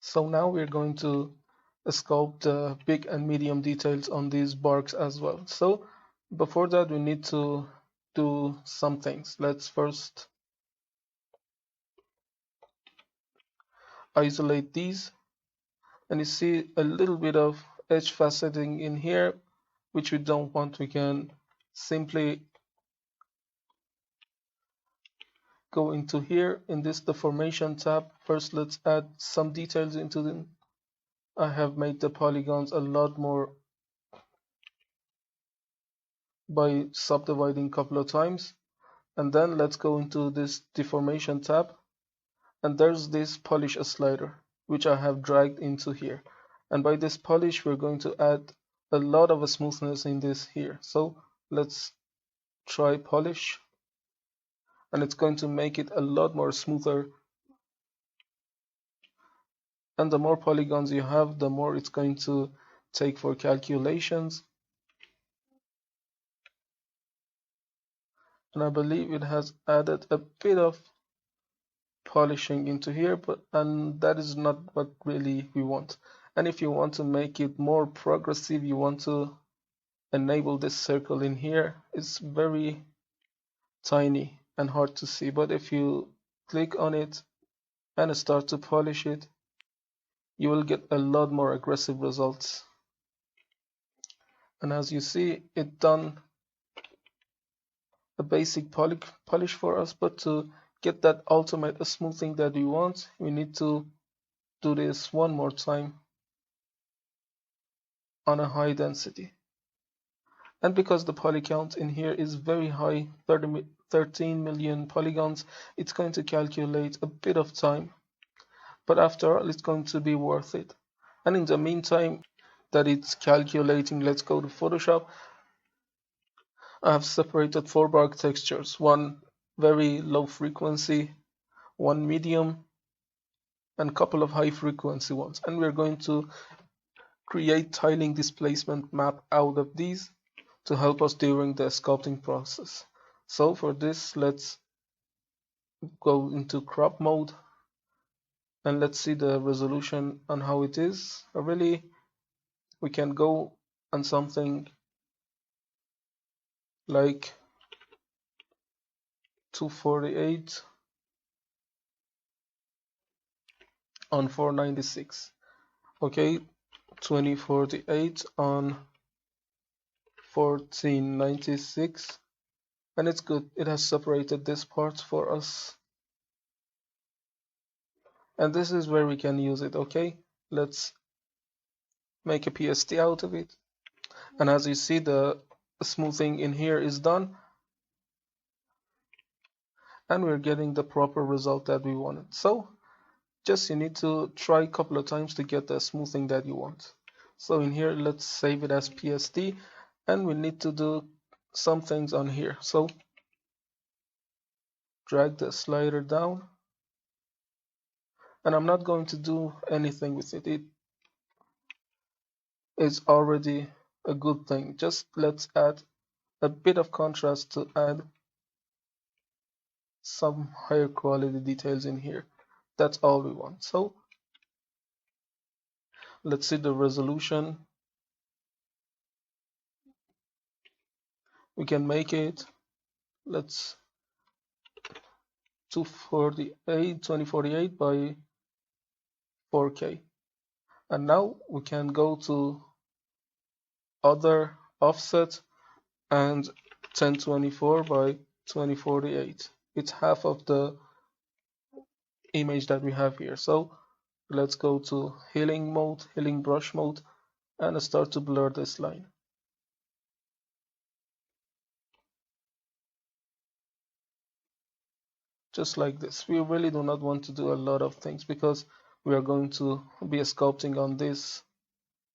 So now we're going to sculpt the big and medium details on these barks as well. So before that, we need to do some things. Let's first isolate these, and you see a little bit of edge faceting in here, which we don't want. We can simply go into here in this deformation tab. First, let's add some details into them. I have made the polygons a lot more by subdividing a couple of times. And then let's go into this deformation tab, and there's this polish slider which I have dragged into here. And by this polish we're going to add a lot of smoothness in this here. So let's try polish, and it's going to make it a lot more smoother. And the more polygons you have, the more it's going to take for calculations. And I believe it has added a bit of polishing into here, and that is not what really we want. And if you want to make it more progressive, you want to enable this circle in here. It's very tiny and hard to see, but if you click on it and start to polish it, you will get a lot more aggressive results. And as you see, it done a basic polish for us, but to get that ultimate smoothing that we want, we need to do this one more time on a high density. And because the poly count in here is very high, 13 million polygons, it's going to calculate a bit of time, but after all, it's going to be worth it. And in the meantime that it's calculating, let's go to Photoshop. I have separated 4 bark textures, one very low frequency, one medium, and a couple of high frequency ones. And we're going to create tiling displacement map out of these to help us during the sculpting process. So for this, let's go into crop mode, and let's see the resolution and how it is. Really, we can go on something like 248 on 496. Okay, 2048 on 1496, and it's good. It has separated this part for us, and this is where we can use it. Okay, let's make a PSD out of it, and as you see, the smoothing in here is done, and we're getting the proper result that we wanted. So just you need to try a couple of times to get the smoothing that you want. So in here, let's save it as PSD, and we need to do some things on here. So drag the slider down, and I'm not going to do anything with it. It is already a good thing. Just let's add a bit of contrast to add some higher quality details in here. That's all we want. So let's see the resolution. We can make it, let's 2048 by 4K. And now we can go to other offset and 1024 by 2048. It's half of the image that we have here. So let's go to healing mode, healing brush mode, and start to blur this line. Just like this. We really do not want to do a lot of things because we are going to be sculpting on this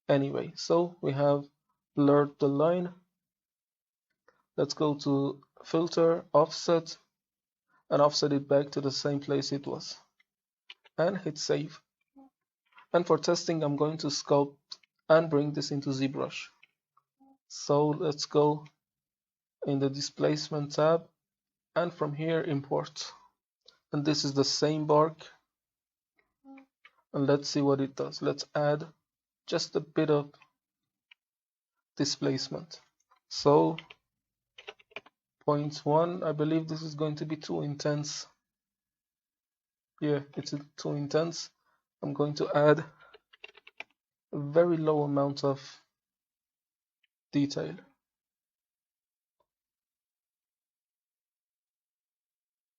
anyway. So we have blurred the line. Let's go to filter, offset, and offset it back to the same place it was, and hit save. And for testing, I'm going to sculpt and bring this into ZBrush. So let's go in the displacement tab, and from here import. And this is the same bark, and let's see what it does. Let's add just a bit of displacement. So 0.1, I believe this is going to be too intense. Yeah, it's too intense. I'm going to add a very low amount of detail.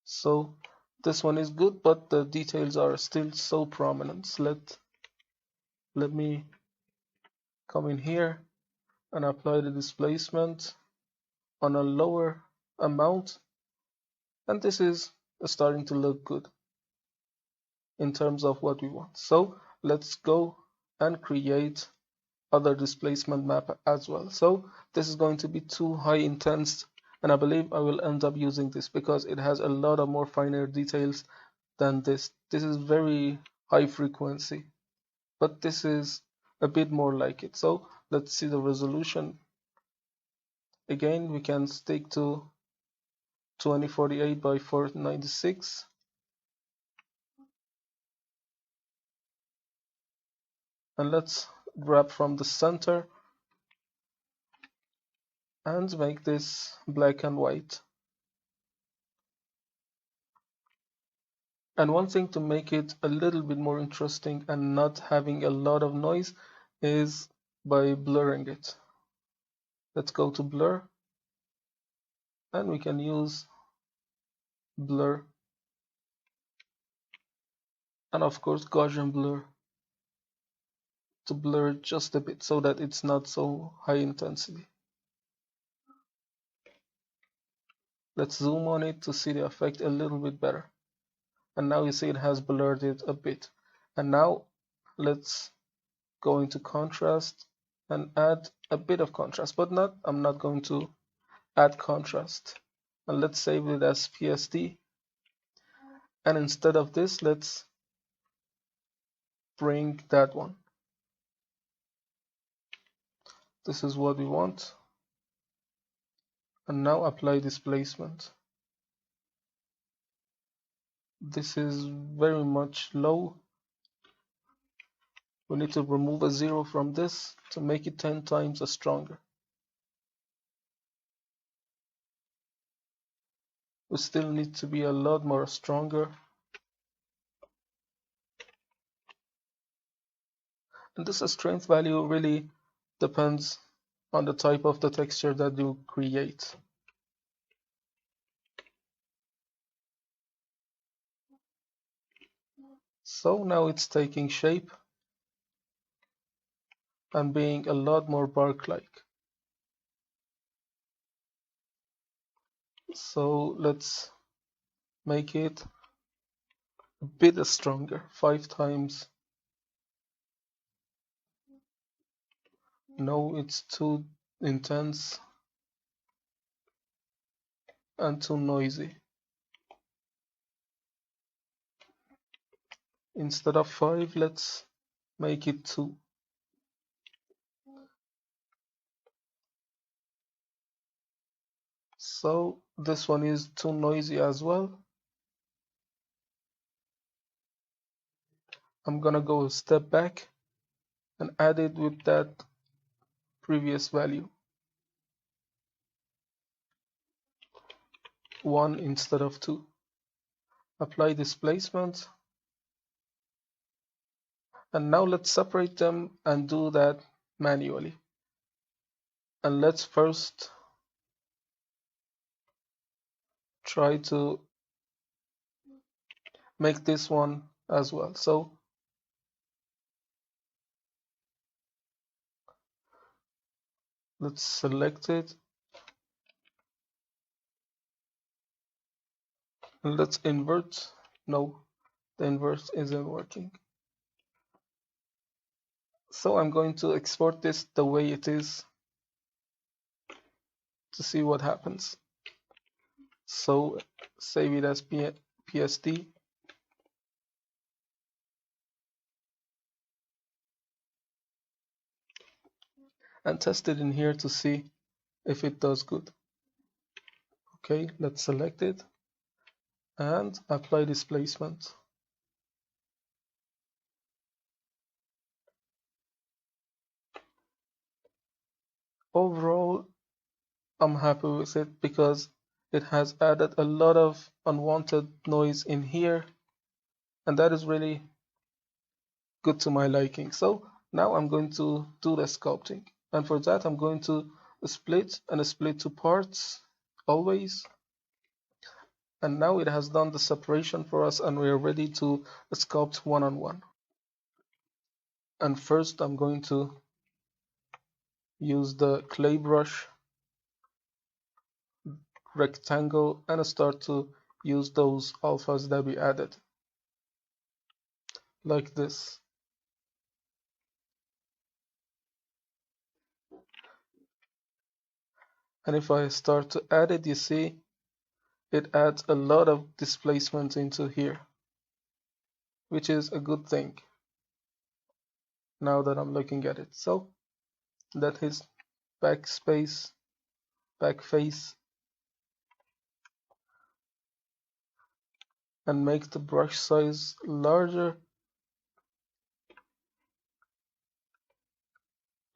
So this one is good, but the details are still so prominent. Let me come in here and apply the displacement on a lower amount, and this is starting to look good in terms of what we want. So let's go and create other displacement map as well. So this is going to be too high intense, and I believe I will end up using this because it has a lot of more finer details than this. This is very high frequency, but this is a bit more like it. So let's see the resolution. Again, we can stick to 2048 by 496, and let's grab from the center and make this black and white. And one thing to make it a little bit more interesting and not having a lot of noise is by blurring it. Let's go to blur, and we can use blur, and of course Gaussian blur to blur just a bit so that it's not so high intensity. Let's zoom on it to see the effect a little bit better. And now you see it has blurred it a bit. And now let's go into contrast and add a bit of contrast, but I'm not going to add contrast. And let's save it as PSD. And instead of this, let's bring that one. This is what we want. And now apply displacement. This is very much low. We need to remove a 0 from this to make it 10 times stronger. We still need to be a lot more stronger. And this strength value really depends on the type of the texture that you create. So now it's taking shape and being a lot more bark-like. So let's make it a bit stronger, 5 times. No, it's too intense and too noisy. Instead of 5, let's make it 2. So this one is too noisy as well. I'm gonna go a step back and add it with that previous value. 1 instead of 2. Apply displacement. And now let's separate them and do that manually. And let's first try to make this one as well. So let's select it. And let's invert. No, the invert isn't working. So I'm going to export this the way it is to see what happens. So save it as PSD. And test it in here to see if it does good. Okay, let's select it and apply displacement. Overall, I'm happy with it because it has added a lot of unwanted noise in here, and that is really good to my liking. So now I'm going to do the sculpting, and for that I'm going to split two parts always. And now it has done the separation for us, and we are ready to sculpt one on one. And first I'm going to use the clay brush rectangle and start to use those alphas that we added, like this. And if I start to add it, you see it adds a lot of displacement into here, which is a good thing now that I'm looking at it. So that is backspace, back face, and make the brush size larger.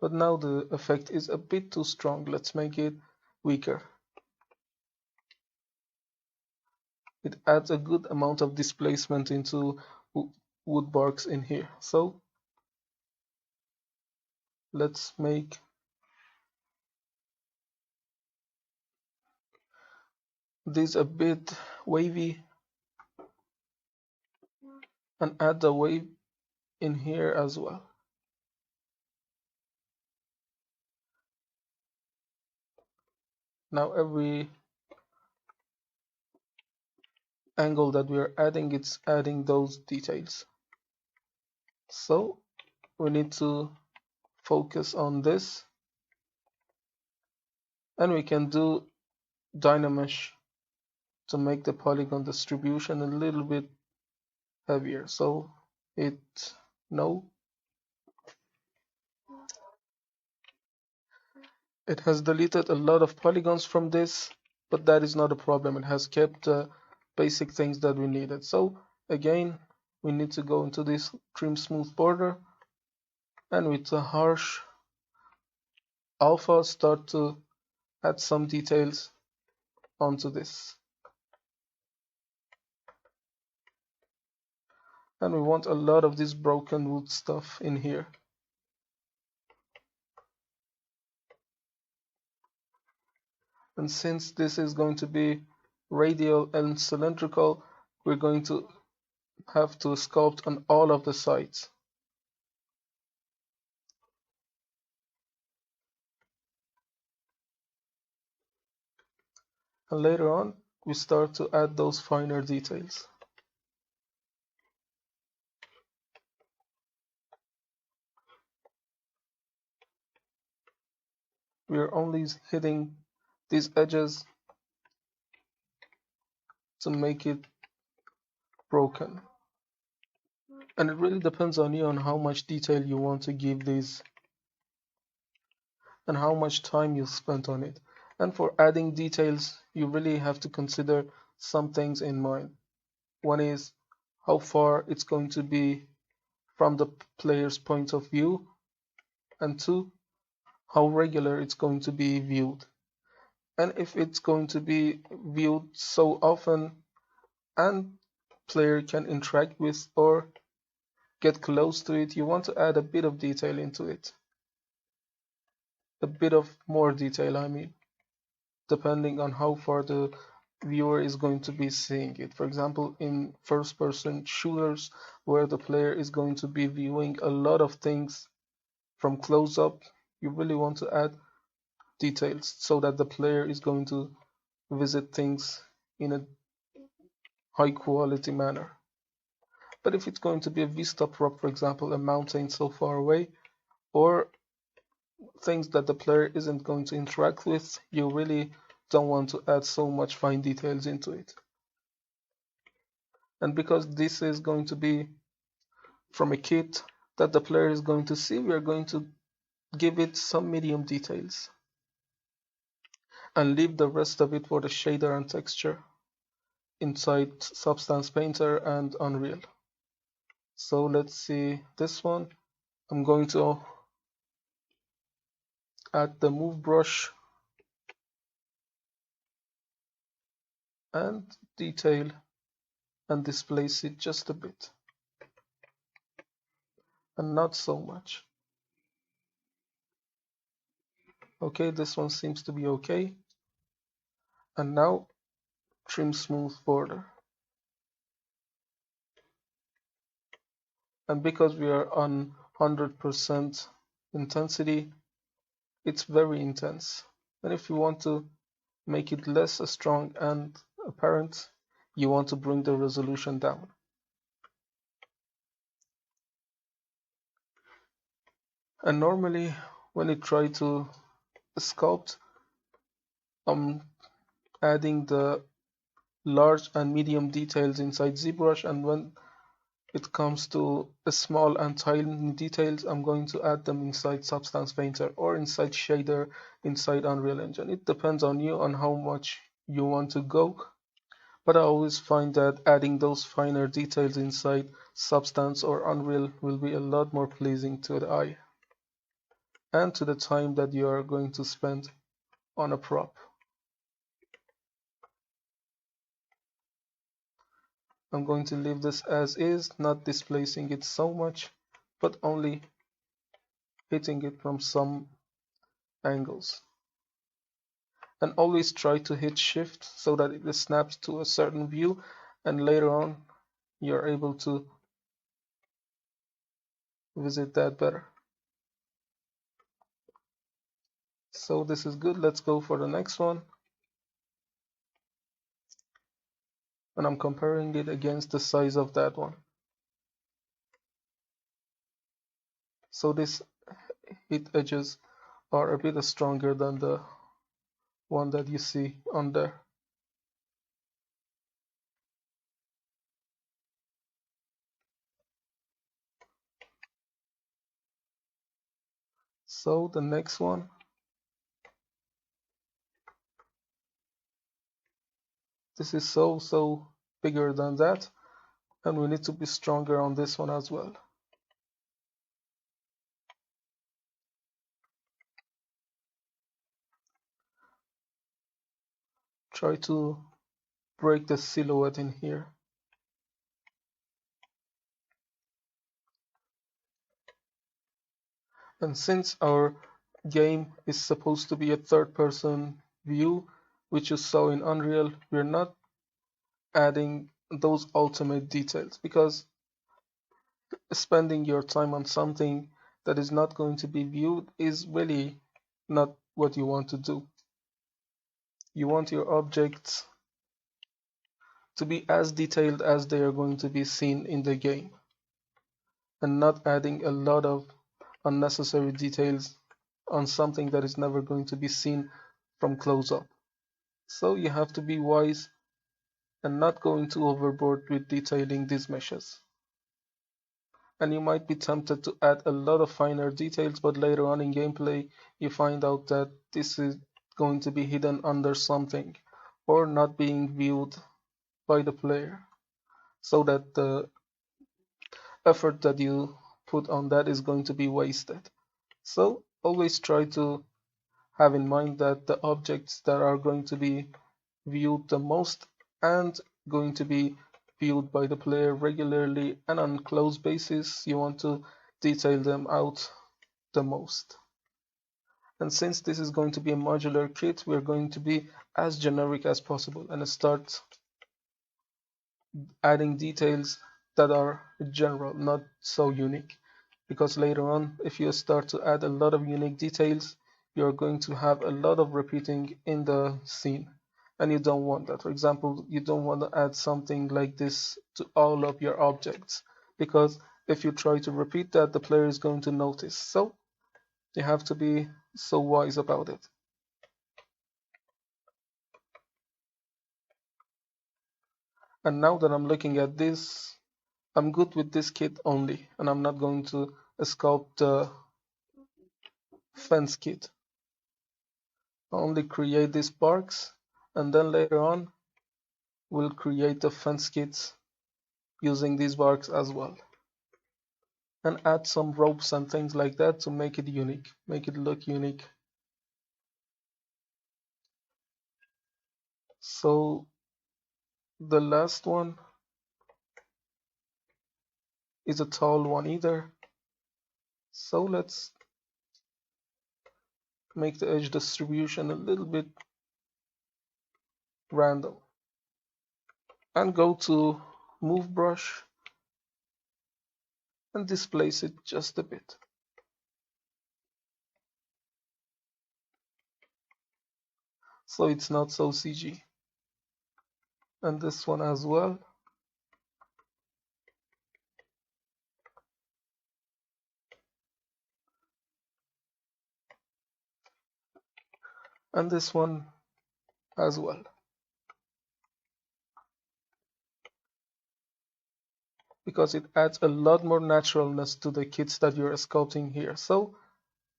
But now the effect is a bit too strong. Let's make it weaker. It adds a good amount of displacement into woodbarks in here. So let's make this a bit wavy and add the wave in here as well. Now every angle that we are adding, it's adding those details. So we need to focus on this, and we can do Dynamesh to make the polygon distribution a little bit heavier. So no, it has deleted a lot of polygons from this, but that is not a problem. It has kept the basic things that we needed. So again, we need to go into this trim smooth border, and with the harsh alpha start to add some details onto this. And we want a lot of this broken wood stuff in here. And since this is going to be radial and cylindrical, we're going to have to sculpt on all of the sides. And later on, we start to add those finer details. We are only hitting these edges to make it broken. And it really depends on you on how much detail you want to give these and how much time you spent on it. And for adding details, you really have to consider some things in mind. One is how far it's going to be from the player's point of view, and two, how regular it's going to be viewed. And if it's going to be viewed so often and player can interact with or get close to it, you want to add a bit of detail into it. A bit of more detail, I mean, depending on how far the viewer is going to be seeing it. For example, in first-person shooters, where the player is going to be viewing a lot of things from close up, you really want to add details so that the player is going to visit things in a high quality manner. But if it's going to be a vista prop, for example, a mountain so far away, or things that the player isn't going to interact with, you really don't want to add so much fine details into it. And because this is going to be from a kit that the player is going to see, we are going to give it some medium details and leave the rest of it for the shader and texture inside Substance Painter and Unreal. So let's see this one. I'm going to add the move brush and detail and displace it just a bit, and not so much. Okay, this one seems to be okay. And now trim smooth border. And because we are on 100% intensity, it's very intense. And if you want to make it less strong and apparent, you want to bring the resolution down. And normally when you try to sculpt, I'm adding the large and medium details inside ZBrush, and when it comes to small and tiny details, I'm going to add them inside Substance Painter or inside Shader inside Unreal Engine. It depends on you on how much you want to go, but I always find that adding those finer details inside Substance or Unreal will be a lot more pleasing to the eye and to the time that you are going to spend on a prop. I'm going to leave this as is, not displacing it so much, but only hitting it from some angles. And always try to hit shift so that it snaps to a certain view, and later on you're able to visit that better. So this is good. Let's go for the next one. And I'm comparing it against the size of that one. So these hit edges are a bit stronger than the one that you see on there. So the next one, this is so bigger than that, and we need to be stronger on this one as well. Try to break the silhouette in here. And since our game is supposed to be a third-person view, which you saw in Unreal, we're not adding those ultimate details, because spending your time on something that is not going to be viewed is really not what you want to do. You want your objects to be as detailed as they are going to be seen in the game, and not adding a lot of unnecessary details on something that is never going to be seen from close up. So you have to be wise and not going too overboard with detailing these meshes. And you might be tempted to add a lot of finer details, but later on in gameplay you find out that this is going to be hidden under something or not being viewed by the player, so that the effort that you put on that is going to be wasted. So always try to have in mind that the objects that are going to be viewed the most and going to be viewed by the player regularly and on close basis, you want to detail them out the most. And since this is going to be a modular kit, we're going to be as generic as possible and start adding details that are general, not so unique. Because later on, if you start to add a lot of unique details, you're going to have a lot of repeating in the scene. And you don't want that. For example, you don't want to add something like this to all of your objects, because if you try to repeat that, the player is going to notice. So you have to be so wise about it. And now that I'm looking at this, I'm good with this kit only, and I'm not going to sculpt the fence kit. I only create these barks, and then later on we'll create the fence kits using these barks as well, and add some ropes and things like that to make it unique, make it look unique So the last one is a tall one either. So let's make the edge distribution a little bit random and go to move brush and displace it just a bit. So it's not so CG. And this one as well. And this one as well. Because it adds a lot more naturalness to the kits that you're sculpting here. So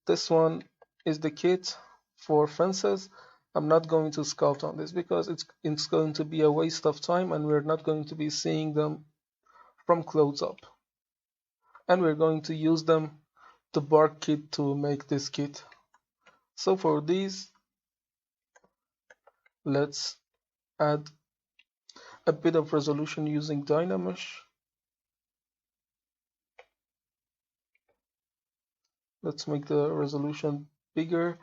this one is the kit for fences. I'm not going to sculpt on this because it's going to be a waste of time and we're not going to be seeing them from close up. And we're going to use them, the bark kit, to make this kit. So for these, let's add a bit of resolution using Dynamesh. Let's make the resolution bigger.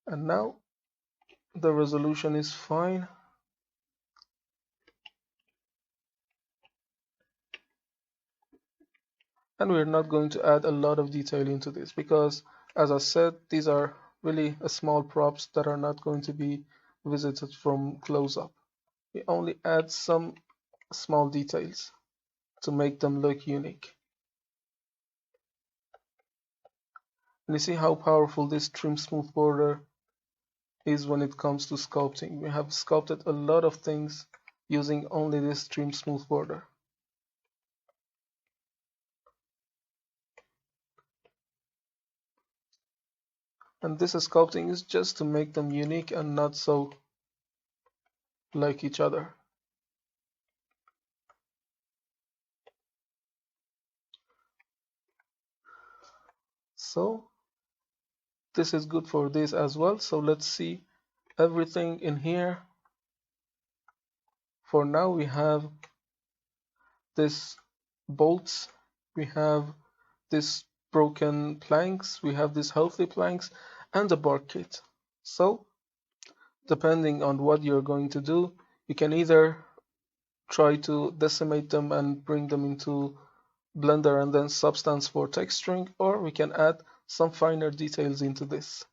And now the resolution is fine. And we're not going to add a lot of detail into this because, as I said, these are really small props that are not going to be visited from close up. We only add some small details to make them look unique. And you see how powerful this trim smooth border is when it comes to sculpting. We have sculpted a lot of things using only this trim smooth border. And this sculpting is just to make them unique and not so like each other. So this is good for this as well. So let's see everything in here. For now we have this bolts, we have this broken planks, we have these healthy planks and the bark kit. So depending on what you're going to do, you can either try to decimate them and bring them into Blender and then Substance for texturing, or we can add some finer details into this.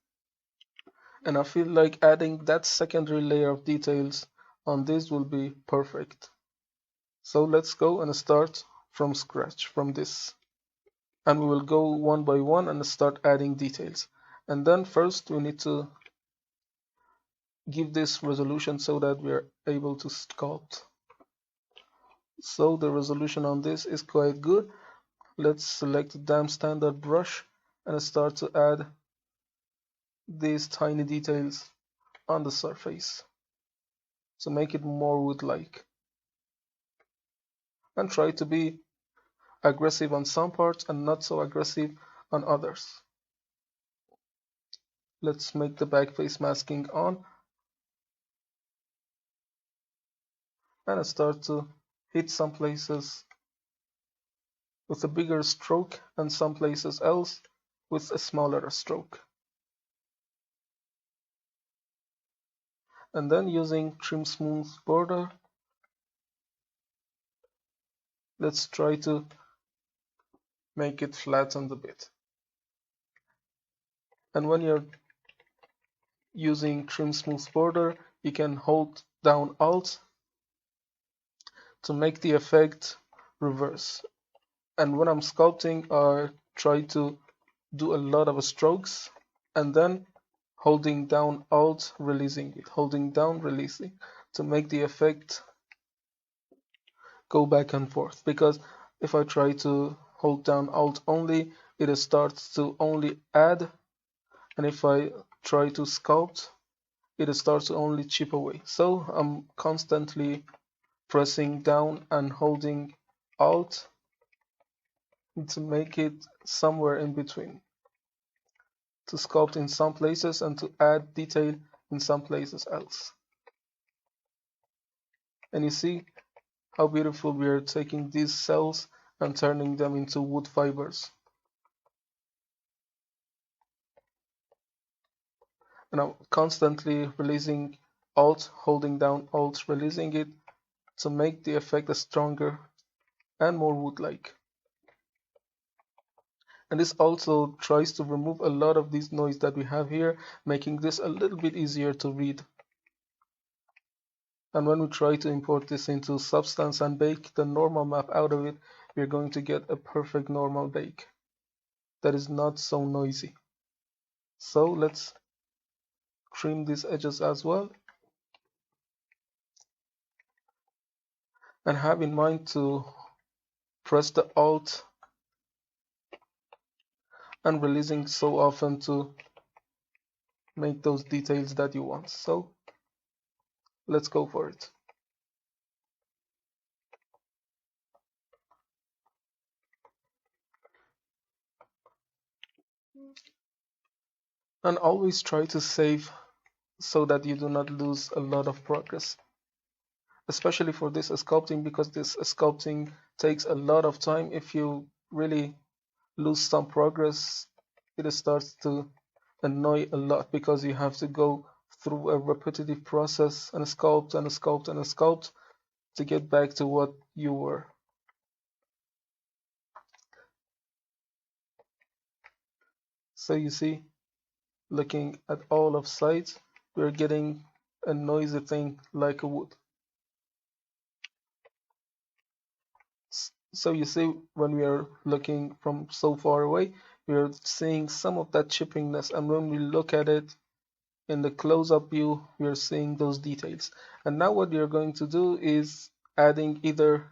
And I feel like adding that secondary layer of details on this will be perfect. So let's go and start from scratch from this. And we will go one by one and start adding details. And then first we need to give this resolution so that we are able to sculpt. So the resolution on this is quite good. Let's select the damn standard brush and start to add these tiny details on the surface to make it more wood-like. And try to be aggressive on some parts and not so aggressive on others. Let's make the back face masking on and start to hit some places with a bigger stroke and some places else with a smaller stroke. And then using trim smooth border, let's try to make it flattened a bit. And when you're using trim smooth border, you can hold down Alt to make the effect reverse. And when I'm sculpting, I try to do a lot of strokes and then holding down Alt, releasing it, holding down, releasing to make the effect go back and forth. Because if I try to hold down Alt only, it starts to only add, and if I try to sculpt, it starts to only chip away. So I'm constantly pressing down and holding Alt to make it somewhere in between. to sculpt in some places and to add detail in some places else. And you see how beautiful we are taking these cells and turning them into wood fibers. And I'm constantly releasing Alt, holding down Alt, releasing it to make the effect stronger and more wood-like. And this also tries to remove a lot of this noise that we have here, making this a little bit easier to read. And when we try to import this into Substance and bake the normal map out of it, we're going to get a perfect normal bake that is not so noisy. So let's trim these edges as well. And have in mind to press the Alt and releasing so often to make those details that you want. So let's go for it. And always try to save so that you do not lose a lot of progress, especially for this sculpting, because this sculpting takes a lot of time. If you really lose some progress, it starts to annoy a lot because you have to go through a repetitive process and sculpt and sculpt and sculpt to get back to what you were. So you see, looking at all of sides, we're getting a noisy thing like a wood. So you see, when we are looking from so far away, we are seeing some of that chippiness, and when we look at it in the close-up view, we are seeing those details. And now what you're going to do is adding either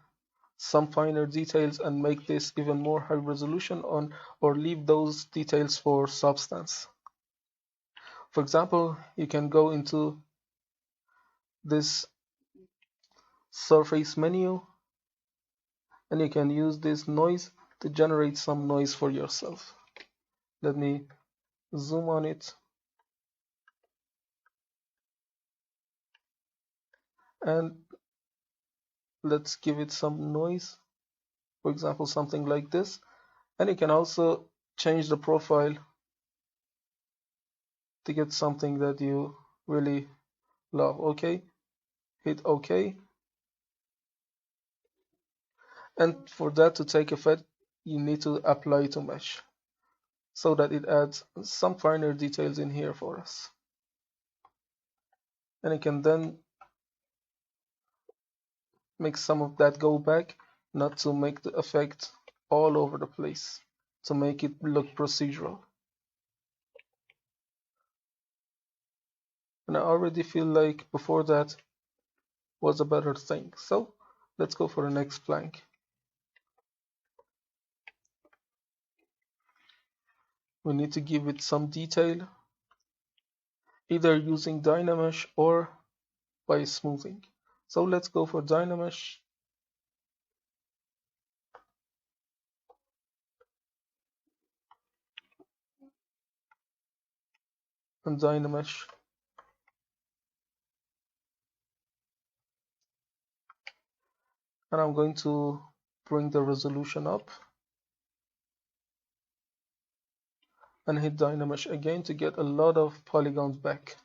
some finer details and make this even more high resolution on, or leave those details for Substance. For example, you can go into this surface menu and you can use this noise to generate some noise for yourself. Let me zoom on it and let's give it some noise, for example something like this. And you can also change the profile to get something that you really love. Okay, hit OK, and for that to take effect you need to apply to mesh so that it adds some finer details in here for us. And you can then make some of that go back, not to make the effect all over the place, to make it look procedural. And I already feel like before that was a better thing. So let's go for the next plank. We need to give it some detail, either using Dynamesh or by smoothing. So let's go for Dynamesh. And Dynamesh. And I'm going to bring the resolution up and hit Dynamesh again to get a lot of polygons back.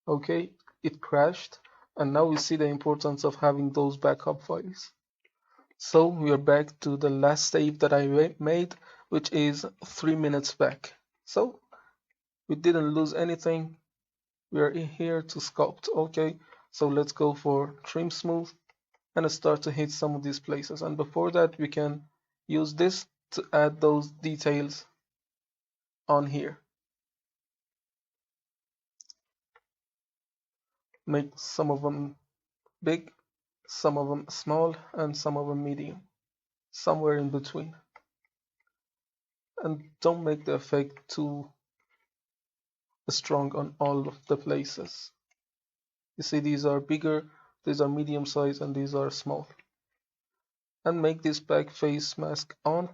Okay, it crashed, and now we see the importance of having those backup files. So we are back to the last save that I made, which is 3 minutes back. So we didn't lose anything. We are here to sculpt. Okay, so let's go for trim smooth and start to hit some of these places. And before that, we can use this to add those details on here. Make some of them big, some of them small, and some of them medium, somewhere in between. And don't make the effect too strong on all of the places. You see, these are bigger, these are medium size, and these are small. And make this back face mask on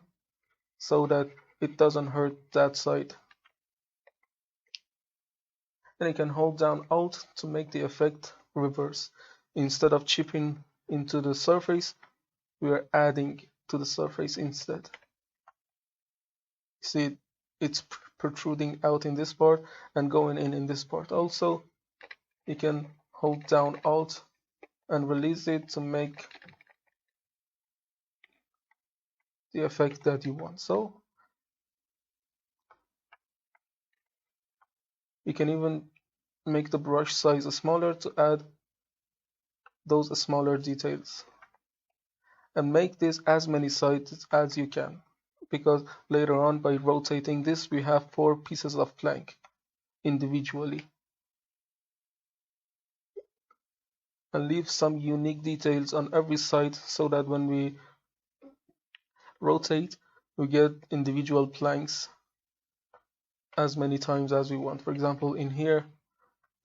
so that it doesn't hurt that side. And you can hold down Alt to make the effect reverse. Instead of chipping into the surface, we are adding to the surface instead. See, it's protruding out in this part and going in this part. Also, you can hold down Alt and release it to make the effect that you want. So you can even make the brush size smaller to add those smaller details, and make this as many sides as you can, because later on by rotating this we have 4 pieces of plank individually, and leave some unique details on every side so that when we rotate we get individual planks as many times as we want. For example, in here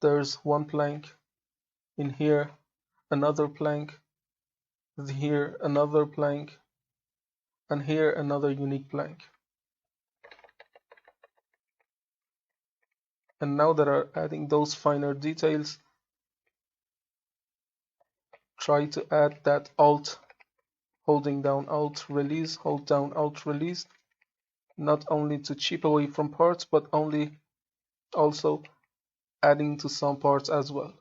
there's one plank, in here another plank, here another plank, and here another unique plank. And now that are adding those finer details, try to add that Alt, holding down Alt, release, hold down Alt, release, not only to chip away from parts, but also adding to some parts as well,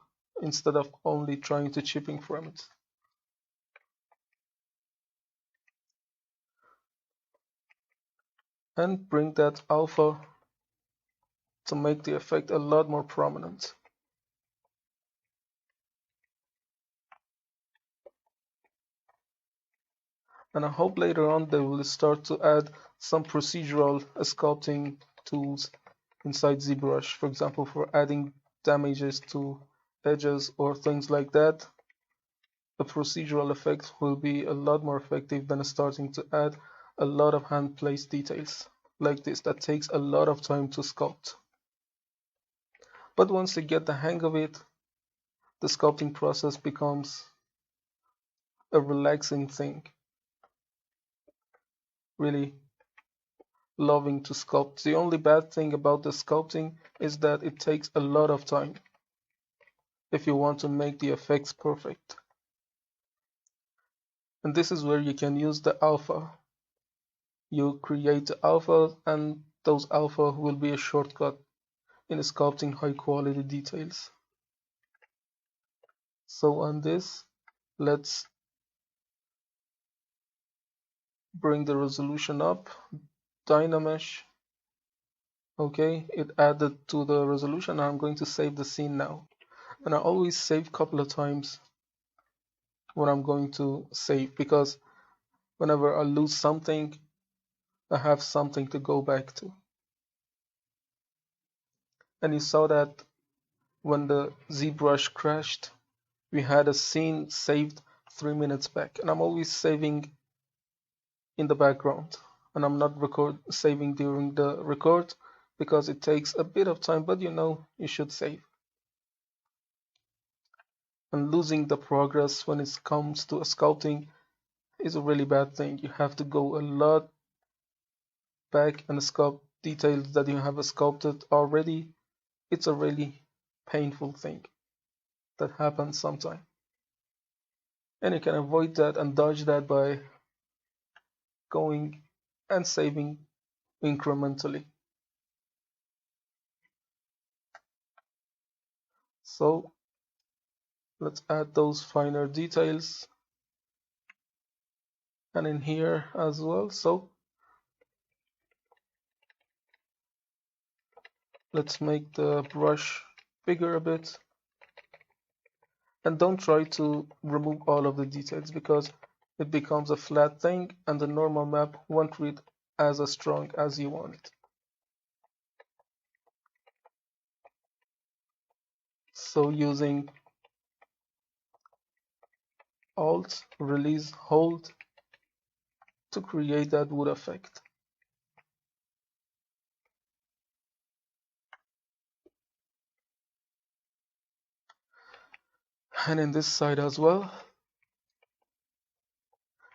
instead of only trying to chipping from it. And bring that alpha to make the effect a lot more prominent. And I hope later on they will start to add some procedural sculpting tools inside ZBrush, for example, for adding damages to edges or things like that. The procedural effect will be a lot more effective than starting to add a lot of hand placed details like this that takes a lot of time to sculpt. But once you get the hang of it, the sculpting process becomes a relaxing thing. Really loving to sculpt. The only bad thing about the sculpting is that it takes a lot of time if you want to make the effects perfect. And this is where you can use the alpha. You create the alpha, and those alpha will be a shortcut in sculpting high quality details. So on this, let's bring the resolution up. Dynamesh. Okay, it added to the resolution. I'm going to save the scene now. And I always save a couple of times when I'm going to save, because whenever I lose something, I have something to go back to. And you saw that when the ZBrush crashed, we had a scene saved 3 minutes back. And I'm always saving in the background, and I'm not saving during the record because it takes a bit of time, but you should save. And losing the progress when it comes to sculpting is a really bad thing. You have to go a lot back and sculpt details that you have sculpted already. It's a really painful thing that happens sometimes. And you can avoid that and dodge that by going and saving incrementally. So let's add those finer details, and in here as well. So let's make the brush bigger a bit, and don't try to remove all of the details because it becomes a flat thing and the normal map won't read as strong as you want it. So using Alt, release, hold to create that wood effect. And in this side as well.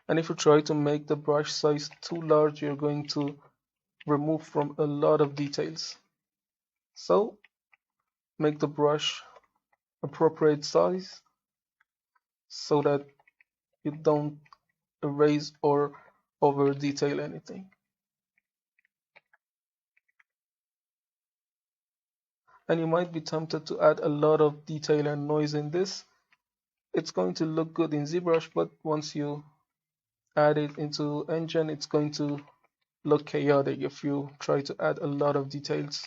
And if you try to make the brush size too large, you're going to remove from a lot of details. So make the brush appropriate size so that you don't erase or over detail anything. And you might be tempted to add a lot of detail and noise in this. It's going to look good in ZBrush, but once you add it into Engine, it's going to look chaotic if you try to add a lot of details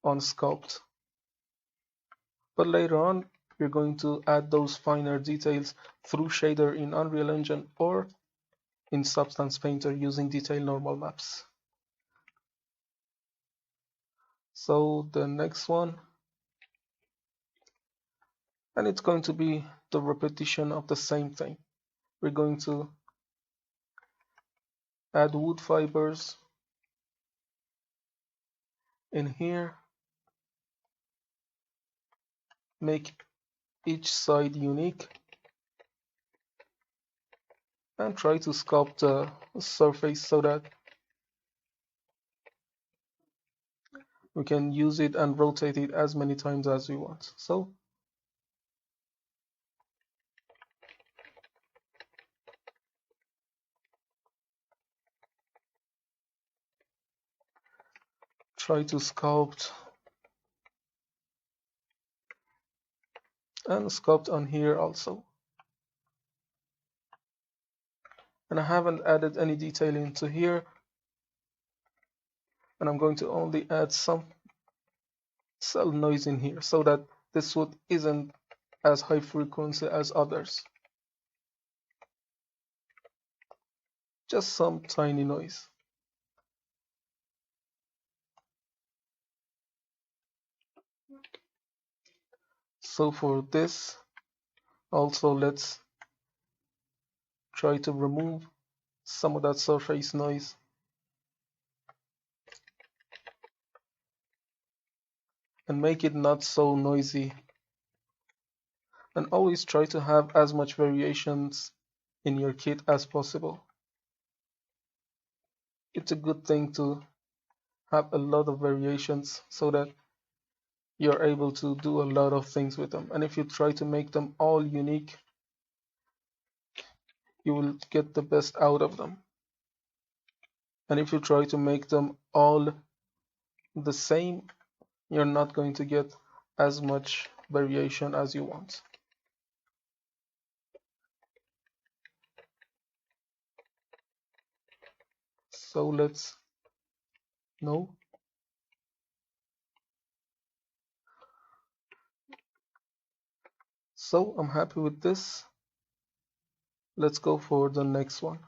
on Sculpt. But later on, we're going to add those finer details through shader in Unreal Engine or in Substance Painter using detail normal maps. So the next one, and it's going to be the repetition of the same thing. We're going to add wood fibers in here, make each side unique, and try to sculpt the surface so that we can use it and rotate it as many times as we want. So try to sculpt and sculpt on here also. And I haven't added any detail into here, and I'm going to only add some cell noise in here so that this wood isn't as high frequency as others. Just some tiny noise. So for this, also let's try to remove some of that surface noise. And make it not so noisy. And always try to have as much variations in your kit as possible. It's a good thing to have a lot of variations so that you're able to do a lot of things with them. And if you try to make them all unique, you will get the best out of them. And if you try to make them all the same, you're not going to get as much variation as you want. So let's no. So I'm happy with this. Let's go for the next one.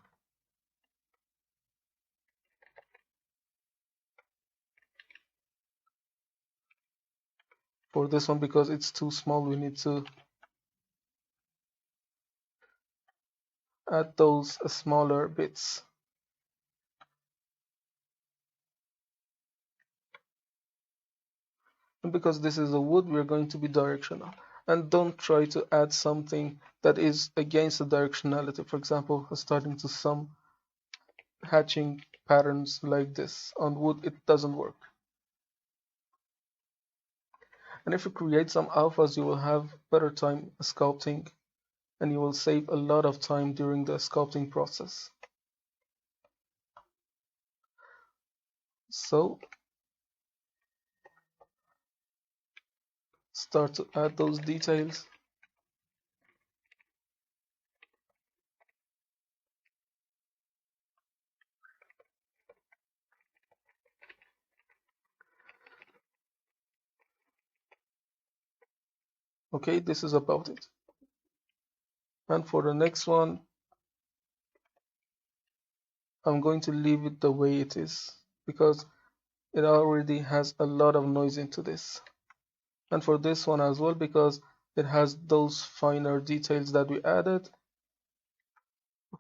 For this one, because it's too small, we need to add those smaller bits. And because this is a wood, we're going to be directional. And don't try to add something that is against the directionality. For example, starting to some hatching patterns like this. On wood, it doesn't work. And if you create some alphas, you will have better time sculpting, and you will save a lot of time during the sculpting process. So start to add those details. Okay, this is about it. And for the next one, I'm going to leave it the way it is because it already has a lot of noise into this. And for this one as well, because it has those finer details that we added.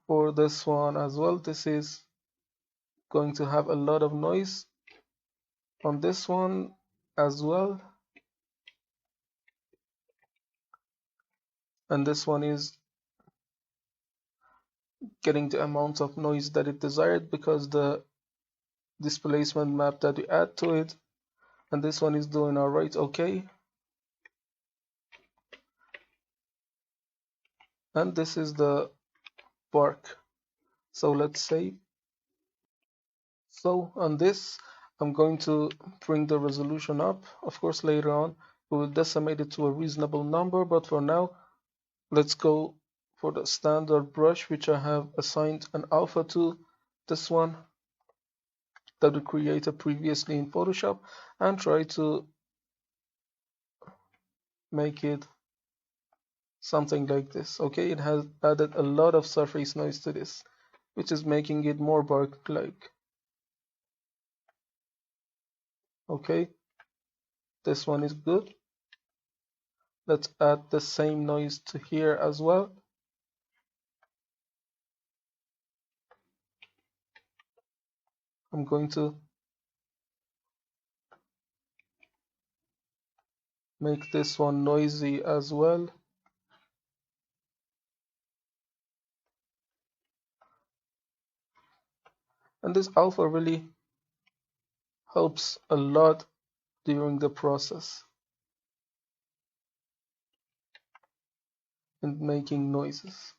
For this one as well, this is going to have a lot of noise on this one as well. And this one is getting the amount of noise that it desired because the displacement map that we add to it, and this one is doing alright, okay. And this is the bark. So let's save. So on this, I'm going to bring the resolution up. Of course, later on, we will decimate it to a reasonable number, but for now, let's go for the standard brush, which I have assigned an alpha to, this one that we created previously in Photoshop, and try to make it something like this. Okay, it has added a lot of surface noise to this, which is making it more bark-like. Okay, this one is good. Let's add the same noise to here as well. I'm going to make this one noisy as well. And this alpha really helps a lot during the process in making noises.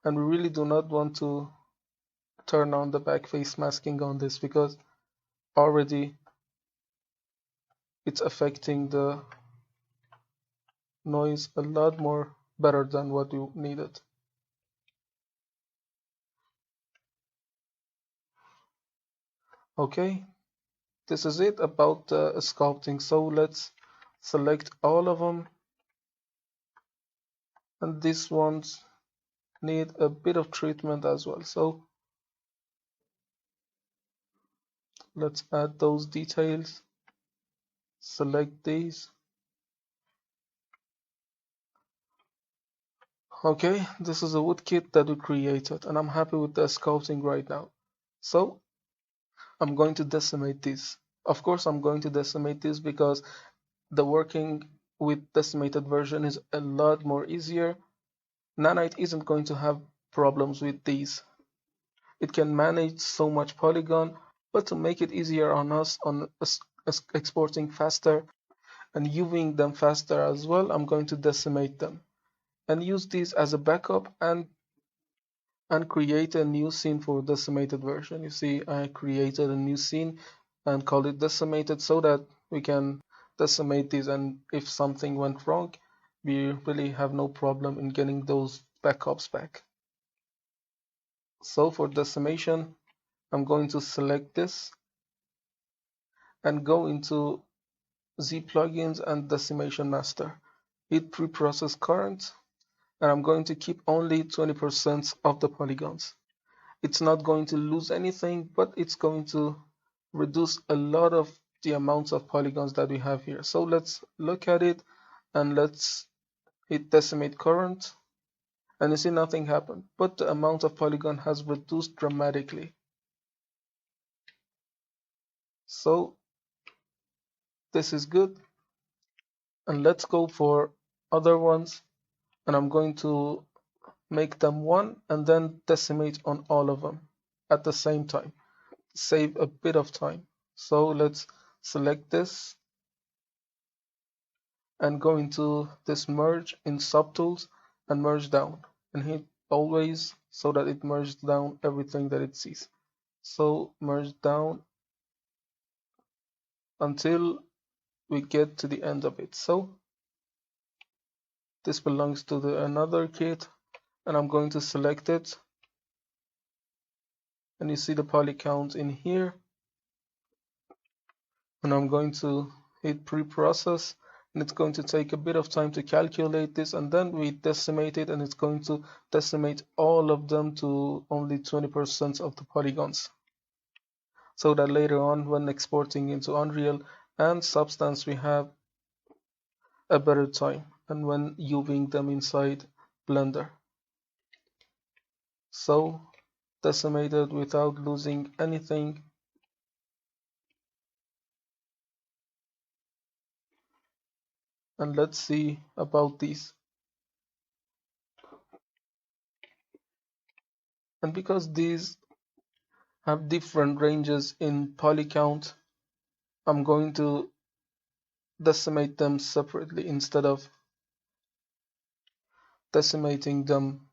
And we really do not want to turn on the back face masking on this because already it's affecting the noise a lot more better than what you needed. Okay, this is it about sculpting. So let's select all of them, and these ones need a bit of treatment as well. So let's add those details, select these. Okay, this is a wood kit that we created, and I'm happy with the sculpting right now. So I'm going to decimate this. Of course, I'm going to decimate this because the working with decimated version is a lot more easier. Nanite isn't going to have problems with these. It can manage so much polygon, but to make it easier on us on exporting faster and UVing them faster as well, I'm going to decimate them and use these as a backup and create a new scene for decimated version. You see, I created a new scene and called it decimated so that we can decimate these, and if something went wrong, we really have no problem in getting those backups back. So for decimation, I'm going to select this and go into Z plugins and decimation master. Hit preprocess current, and I'm going to keep only 20% of the polygons. It's not going to lose anything, but it's going to reduce a lot of the amounts of polygons that we have here. So let's look at it and let's hit decimate current, and you see nothing happened, but the amount of polygon has reduced dramatically. So this is good, and let's go for other ones, and I'm going to make them one and then decimate on all of them at the same time. Save a bit of time. So let's select this and go into this merge in subtools and merge down and hit always so that it merges down everything that it sees. So merge down until we get to the end of it. So this belongs to the another kit, and I'm going to select it, and you see the poly count in here, and I'm going to hit pre-process, and it's going to take a bit of time to calculate this, and then we decimate it, and it's going to decimate all of them to only 20% of the polygons, so that later on when exporting into Unreal and Substance we have a better time, and when UVing them inside Blender. So decimated without losing anything. And let's see about these. And because these have different ranges in poly count, I'm going to decimate them separately instead of decimating them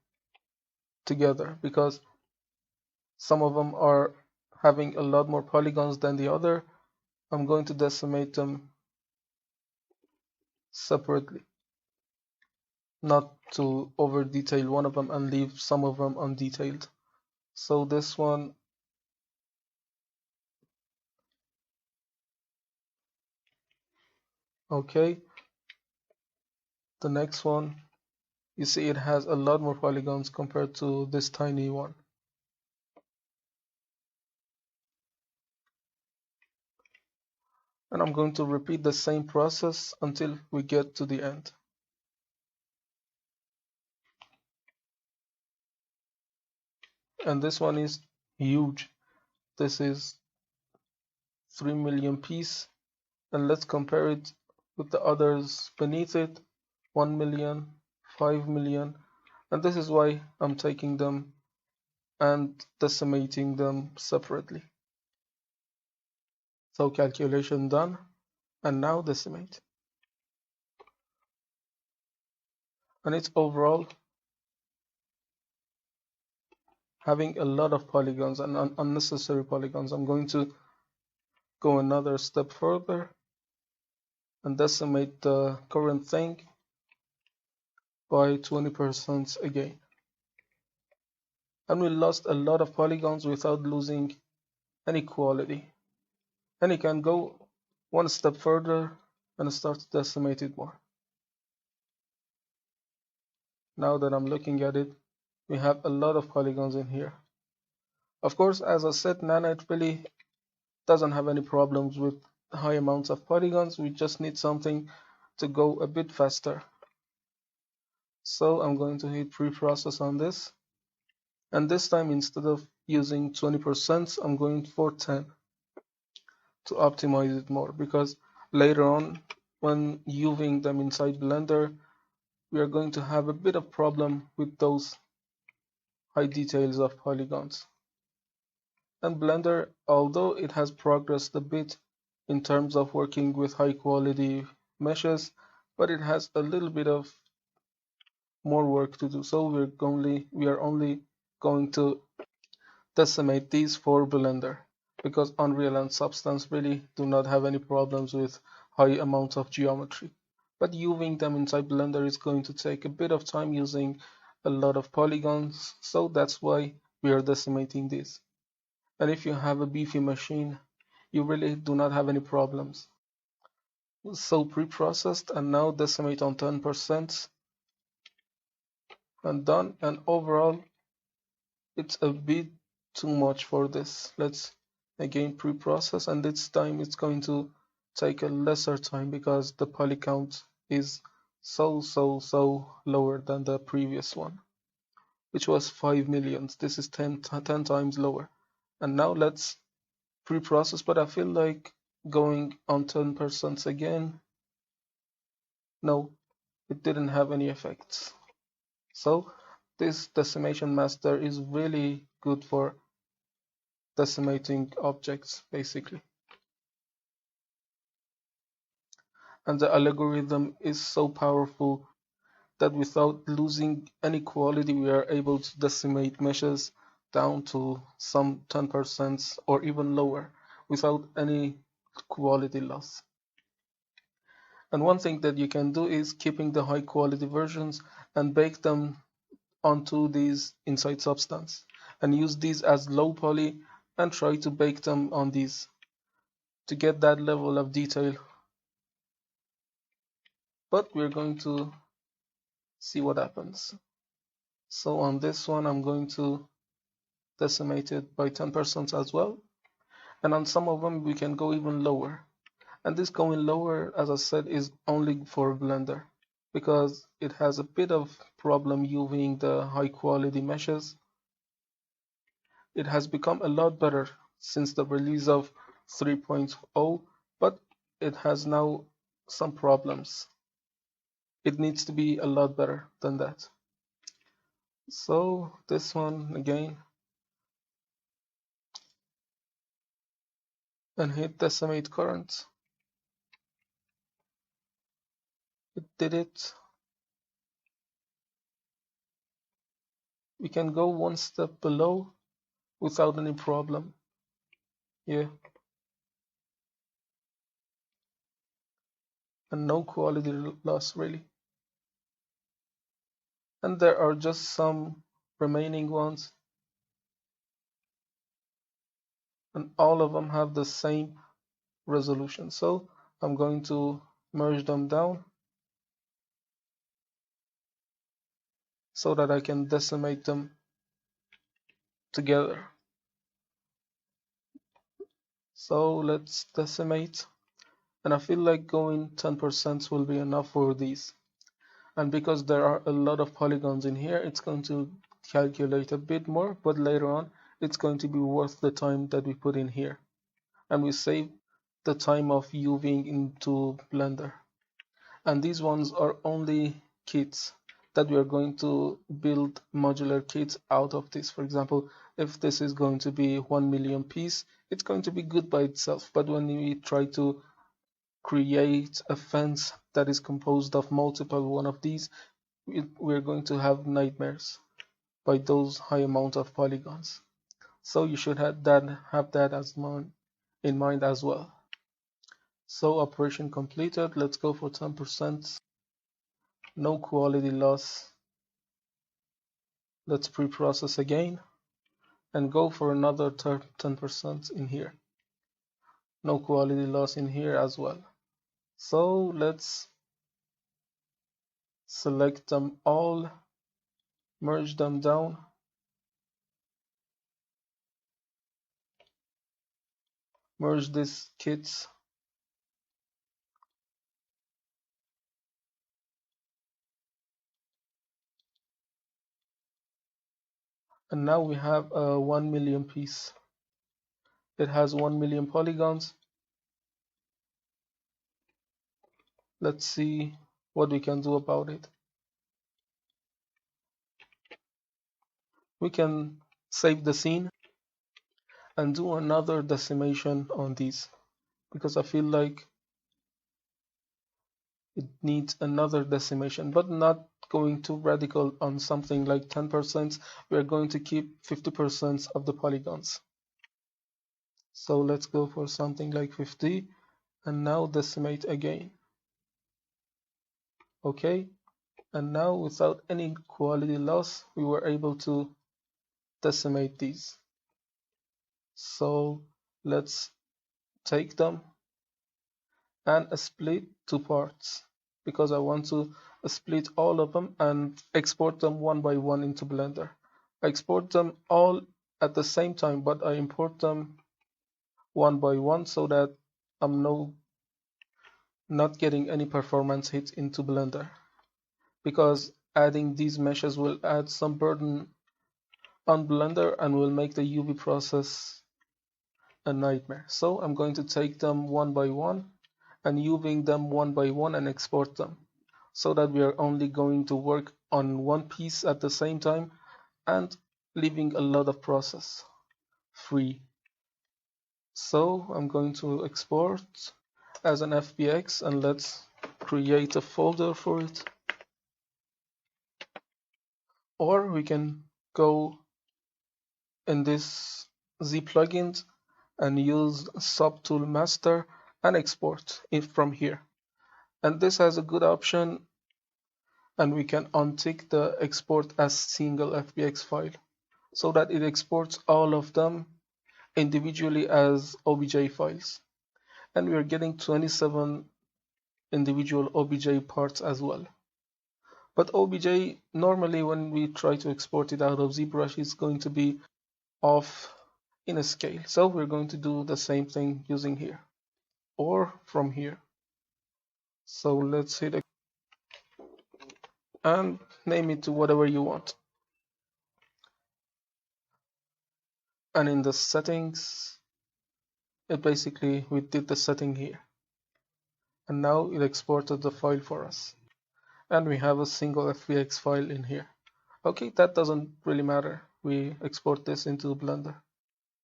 together, because some of them are having a lot more polygons than the other. I'm going to decimate them separately, not to over detail one of them and leave some of them undetailed. So this one, okay. The next one, you see it has a lot more polygons compared to this tiny one. And I'm going to repeat the same process until we get to the end. And this one is huge. This is 3 million piece, and let's compare it with the others beneath it. 1 million, 5 million, and this is why I'm taking them and decimating them separately. So calculation done, and now decimate. And it's overall having a lot of polygons and unnecessary polygons. I'm going to go another step further and decimate the current thing by 20% again. And we lost a lot of polygons without losing any quality. And you can go one step further and start to decimate it more. Now that I'm looking at it, we have a lot of polygons in here. Of course, as I said, Nanite really doesn't have any problems with high amounts of polygons. We just need something to go a bit faster. So I'm going to hit pre-process on this. And this time, instead of using 20%, I'm going for 10 to optimize it more, because later on, when UVing them inside Blender, we are going to have a bit of problem with those high details of polygons. And Blender, although it has progressed a bit in terms of working with high quality meshes, but it has a little bit of more work to do. So we are only going to decimate these for Blender, because Unreal and Substance really do not have any problems with high amounts of geometry. But UVing them inside Blender is going to take a bit of time using a lot of polygons, so that's why we are decimating these. And if you have a beefy machine, you really do not have any problems. So pre-processed, and now decimate on 10% and done. And overall, it's a bit too much for this. Let's again pre-process, and this time it's going to take a lesser time because the poly count is so lower than the previous one, which was 5 millions. This is 10 times lower. And now let's pre-process, but I feel like going on 10% again. No, it didn't have any effects. So this decimation master is really good for decimating objects, basically. And the algorithm is so powerful that without losing any quality, we are able to decimate meshes down to some 10% or even lower without any quality loss. And one thing that you can do is keeping the high quality versions and bake them onto these inside Substance, and use these as low poly and try to bake them on these to get that level of detail. But we're going to see what happens. So on this one, I'm going to decimate it by 10% as well. And on some of them, we can go even lower. And this going lower, as I said, is only for Blender, because it has a bit of problem using the high quality meshes. It has become a lot better since the release of 3.0, but it has now some problems. It needs to be a lot better than that. So this one again, and hit decimate current. It did it. We can go one step below without any problem. Yeah, and no quality loss really. And there are just some remaining ones, and all of them have the same resolution. So I'm going to merge them down so that I can decimate them together. So let's decimate, and I feel like going 10% will be enough for these. And because there are a lot of polygons in here, it's going to calculate a bit more, but later on it's going to be worth the time that we put in here, and we save the time of UVing into Blender. And these ones are only kits that we are going to build modular kits out of this. For example, if this is going to be 1 million piece, it's going to be good by itself, but when we try to create a fence that is composed of multiple one of these, we're going to have nightmares by those high amount of polygons. So you should have that as in mind as well. So operation completed. Let's go for 10%. No quality loss. Let's pre-process again and go for another 10% in here. No quality loss in here as well. So let's select them all, merge them down, merge these kits, and now we have a 1 million piece. It has 1 million polygons. Let's see what we can do about it. We can save the scene and do another decimation on these, because I feel like it needs another decimation, but not going too radical on something like 10%. We're going to keep 50% of the polygons. So let's go for something like 50 and now decimate again. Okay, and now without any quality loss, we were able to decimate these. So let's take them and split two parts, because I want to split all of them and export them one by one into Blender. I export them all at the same time, but I import them one by one so that I'm not getting any performance hits into Blender, because adding these meshes will add some burden on Blender and will make the UV process a nightmare. So I'm going to take them one by one and UVing them one by one and export them, so that we are only going to work on one piece at the same time and leaving a lot of process free. So I'm going to export as an FBX, and let's create a folder for it. Or we can go in this Z plugins and use subtool master and export it from here. And this has a good option, and we can untick the export as single FBX file so that it exports all of them individually as OBJ files. And we are getting 27 individual OBJ parts as well. But OBJ, normally when we try to export it out of ZBrush, it's going to be off in a scale. So we're going to do the same thing using here or from here. So let's hit it and name it to whatever you want. And in the settings, we did the setting here. And now it exported the file for us. And we have a single FBX file in here. Okay, that doesn't really matter. We export this into Blender.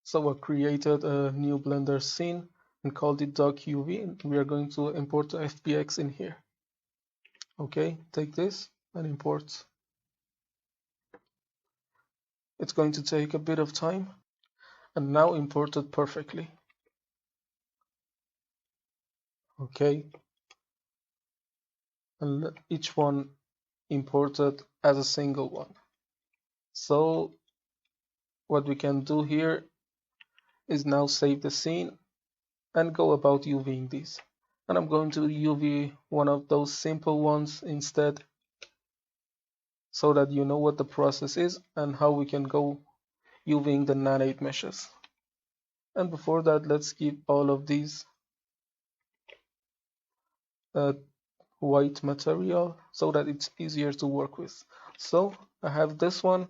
So I created a new Blender scene and called it docuv, and we are going to import the FBX in here. Okay, take this and import. It's going to take a bit of time, and now imported perfectly. Okay, and let each one imported as a single one. So what we can do here is now save the scene and go about UVing these. And I'm going to UV one of those simple ones instead, so that you know what the process is and how we can go UVing the nanite meshes. And before that, let's keep all of these white material so that it's easier to work with. So I have this one.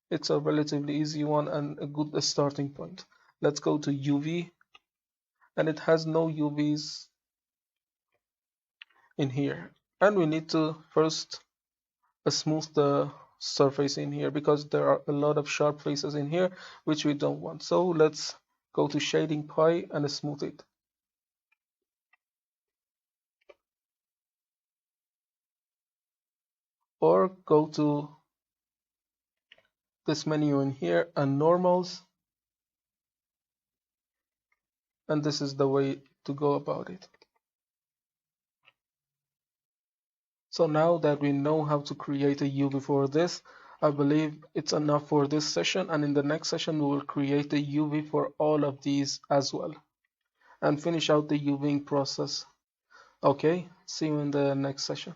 It's a relatively easy one and a good starting point. Let's go to UV, and it has no UVs in here. And we need to first smooth the surface in here because there are a lot of sharp faces in here which we don't want. So let's go to shading pi and smooth it. Or go to this menu in here and normals, and this is the way to go about it. So now that we know how to create a UV for this, I believe it's enough for this session, and in the next session we will create a UV for all of these as well and finish out the UVing process. Okay, see you in the next session.